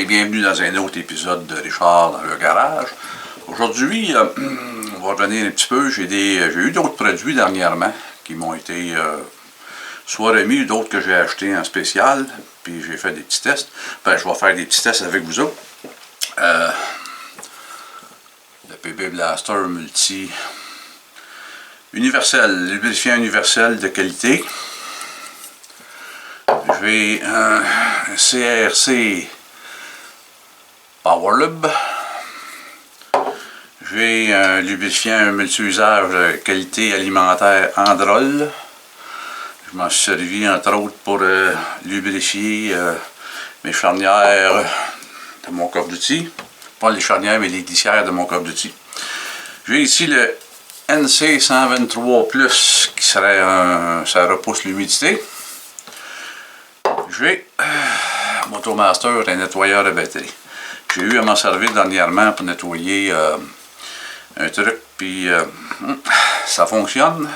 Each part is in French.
bienvenue dans un autre épisode de Richard dans le garage. Aujourd'hui, on va revenir un petit peu. J'ai eu d'autres produits dernièrement qui m'ont été soit remis, d'autres que j'ai achetés en spécial, puis j'ai fait des petits tests. Ben, je vais faire des petits tests avec vous autres. Le PB Blaster Multi universel, lubrifiant universel de qualité. J'ai un CRC Powerlub. J'ai un lubrifiant multi-usage de qualité alimentaire Androl. Je m'en suis servi entre autres pour lubrifier mes charnières de mon coffre d'outils. Pas les charnières, mais les glissières de mon coffre d'outils. J'ai ici le NC 123+, qui serait ça repousse l'humidité. J'ai Motomaster, un nettoyeur de batterie. J'ai eu à m'en servir dernièrement pour nettoyer un truc, puis ça fonctionne.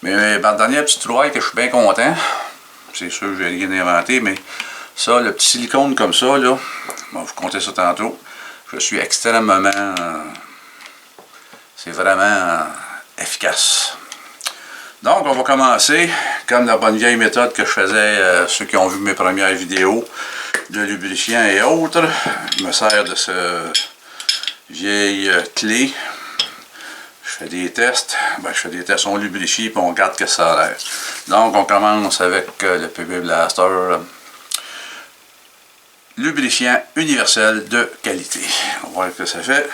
Mais ma dernière petite trouvaille que je suis bien content, c'est sûr que j'ai rien inventé, mais ça, le petit silicone comme ça, là, bon, je vous compter ça tantôt, je suis extrêmement, c'est vraiment efficace. Donc, on va commencer, comme la bonne vieille méthode que je faisais, ceux qui ont vu mes premières vidéos de lubrifiant et autres. Je me sers de ce vieille clé. Je fais des tests. Ben, je fais des tests, on lubrifie et on regarde que ça a l'air. Donc, on commence avec le PB Blaster. Lubrifiant universel de qualité. On va voir ce que ça fait.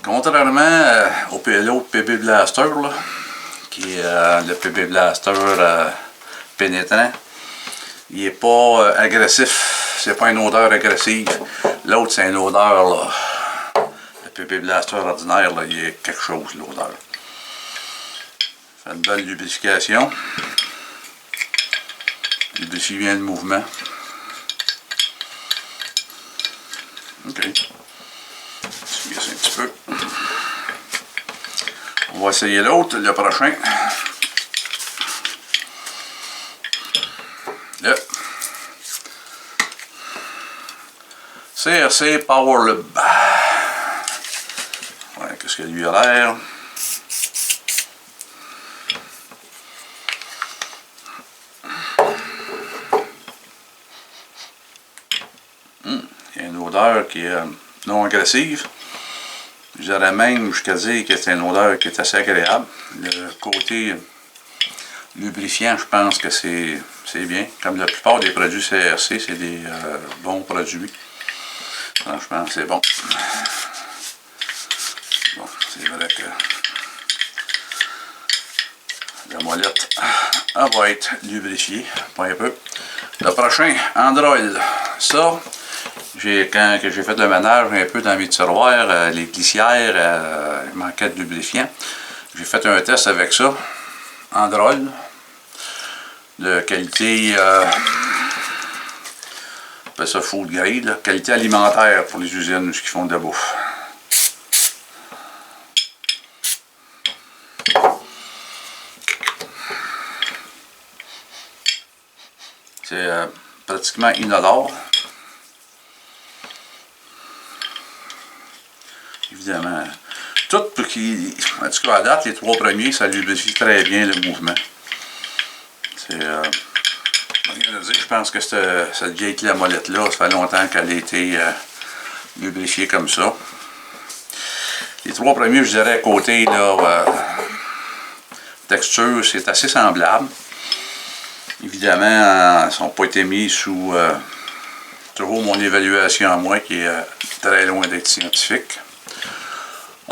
Contrairement au l'autre PB Blaster, là, qui est le PB Blaster pénétrant, il n'est pas agressif, c'est pas une odeur agressive. L'autre, c'est une odeur, là. Le PB Blaster ordinaire, là, il y a quelque chose, l'odeur. Fait une belle lubrification. Lubrifie bien le mouvement. OK. Je vais un petit peu. On va essayer l'autre, le prochain. Le CRC Powerlub. Ouais, qu'est-ce que lui a l'air? Il y a une odeur qui est non agressive. J'aurais même jusqu'à dire que c'est une odeur qui est assez agréable. Le côté lubrifiant, je pense que c'est bien. Comme la plupart des produits CRC, c'est des bons produits. Franchement, c'est bon. Bon, c'est vrai que la molette va être lubrifiée, pas un peu. Le prochain, Androl. Ça, quand j'ai fait le ménage un peu dans mes tiroirs, les glissières, il manquait de lubrifiant. J'ai fait un test avec ça, Androl, de qualité, on appelle ça food grade, qualité alimentaire pour les usines qui font de la bouffe. C'est pratiquement inodore. Évidemment, tout pour qu'il, en tout cas à date, les trois premiers, ça lubrifie très bien le mouvement. C'est rien à dire, je pense que cette vieille clé à molette là, ça fait longtemps qu'elle a été lubrifiée comme ça. Les trois premiers, je dirais, côté là, texture, c'est assez semblable. Évidemment, ils n'ont pas été mis sous toujours mon évaluation à moi, qui est très loin d'être scientifique.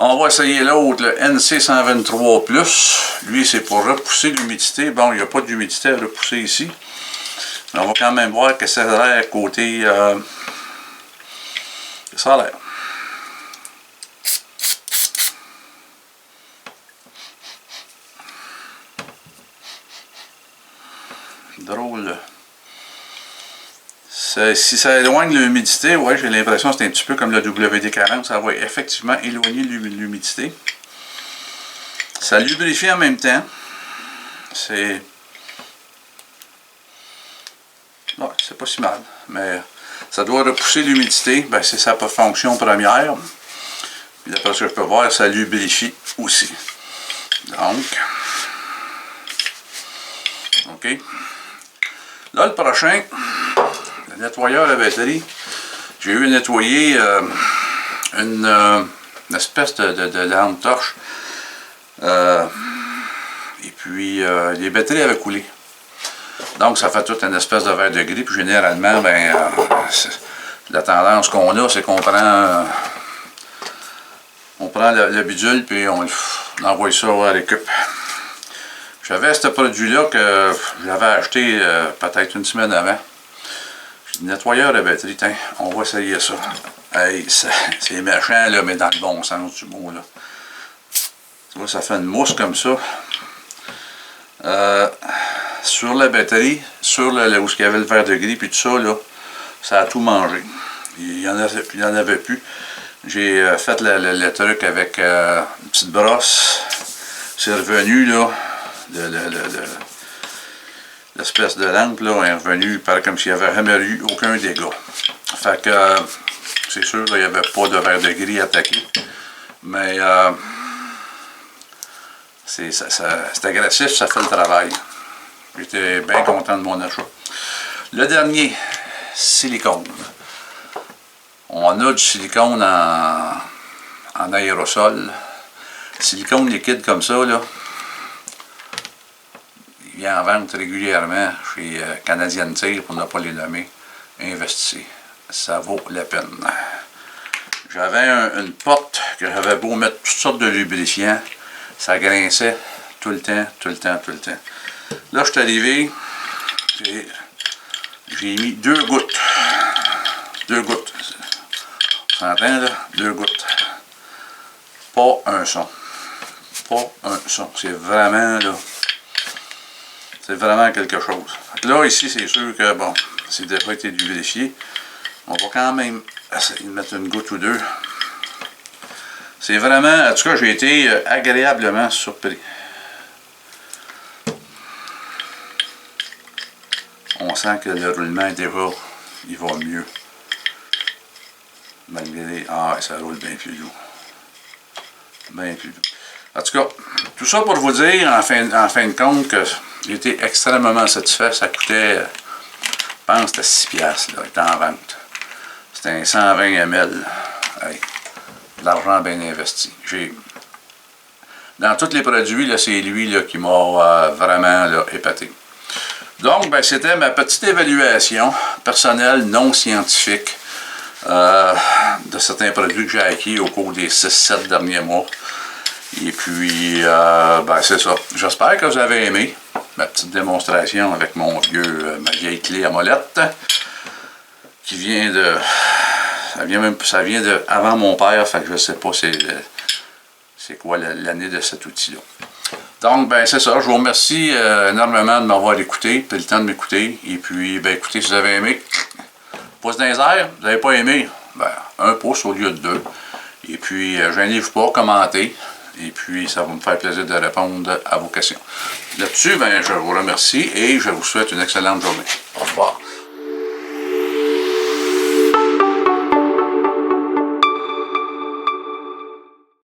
On va essayer l'autre, le NC 123+. Lui, c'est pour repousser l'humidité. Bon, il n'y a pas d'humidité à repousser ici. Mais on va quand même voir que ça a l'air côté... ça a l'air. Drôle. Si ça éloigne l'humidité, ouais, j'ai l'impression que c'est un petit peu comme le WD-40, ça va effectivement éloigner l'humidité. Ça lubrifie en même temps. C'est Ouais, c'est pas si mal. Mais ça doit repousser l'humidité. Ben, c'est sa fonction première. Puis d'après ce que je peux voir, ça lubrifie aussi. Donc, OK. Là, le prochain, le nettoyeur à batterie. J'ai eu à nettoyer une espèce de lampe torche. Et puis, les batteries avaient coulé. Donc, ça fait toute une espèce de verre de gris. Puis, généralement, ben, la tendance qu'on a, c'est qu'on prend, le bidule, puis on envoie ça à récup. J'avais ce produit-là que j'avais acheté peut-être une semaine avant. J'ai dit, nettoyeur de batterie, tiens, on va essayer ça. Hey, c'est méchant, là, mais dans le bon sens du mot, là. Tu vois, ça fait une mousse comme ça. Sur la batterie, sur où il y avait le verre de gris, puis tout ça, là, ça a tout mangé. Il y en avait plus. J'ai fait le truc avec une petite brosse. C'est revenu, là, l'espèce de lampe, là, est revenu comme s'il n'y avait jamais eu aucun dégât. Fait que, c'est sûr, il n'y avait pas de verre de gris attaqué. Mais, c'est agressif, ça fait le travail. J'étais bien content de mon achat. Le dernier, silicone. On a du silicone en aérosol. Silicone liquide comme ça, là. Il vient en vente régulièrement chez Canadian Tire, pour ne pas les nommer. Investissez. Ça vaut la peine. J'avais une porte que j'avais beau mettre toutes sortes de lubrifiants. Ça grinçait tout le temps. Là, je suis arrivé, j'ai mis 2 gouttes. 2 gouttes. On s'entend, là? 2 gouttes. Pas un son. Pas un son. C'est vraiment, là, c'est vraiment quelque chose. Là, ici, c'est sûr que, bon, c'est déjà été lubrifié. On va quand même essayer de mettre une goutte ou deux. C'est vraiment, en tout cas, j'ai été agréablement surpris. On sent que le roulement est déjà, il va mieux. Malgré, ça roule bien plus doux. Bien plus doux. En tout cas, tout ça pour vous dire, en fin de compte, que j'ai été extrêmement satisfait. Ça coûtait, je pense, c'était 6$, là, il était en vente. C'était un 120 ml. Hey, de l'argent bien investi. Dans tous les produits, là, c'est lui là, qui m'a vraiment là, épaté. Donc, ben, c'était ma petite évaluation personnelle, non scientifique, de certains produits que j'ai acquis au cours des 6-7 derniers mois. Et puis, ben, c'est ça. J'espère que vous avez aimé ma petite démonstration avec ma vieille clé à molette, qui vient de... Ça vient de avant mon père, fait que je ne sais pas c'est quoi l'année de cet outil-là. Donc, ben c'est ça. Je vous remercie énormément de m'avoir écouté, pris le temps de m'écouter. Et puis, ben écoutez, si vous avez aimé, pouce dans les airs. Vous n'avez pas aimé, ben 1 pouce au lieu de 2. Et puis, gênez-vous pas, commentez. Et puis, ça va me faire plaisir de répondre à vos questions. Là-dessus, ben, je vous remercie et je vous souhaite une excellente journée. Au revoir.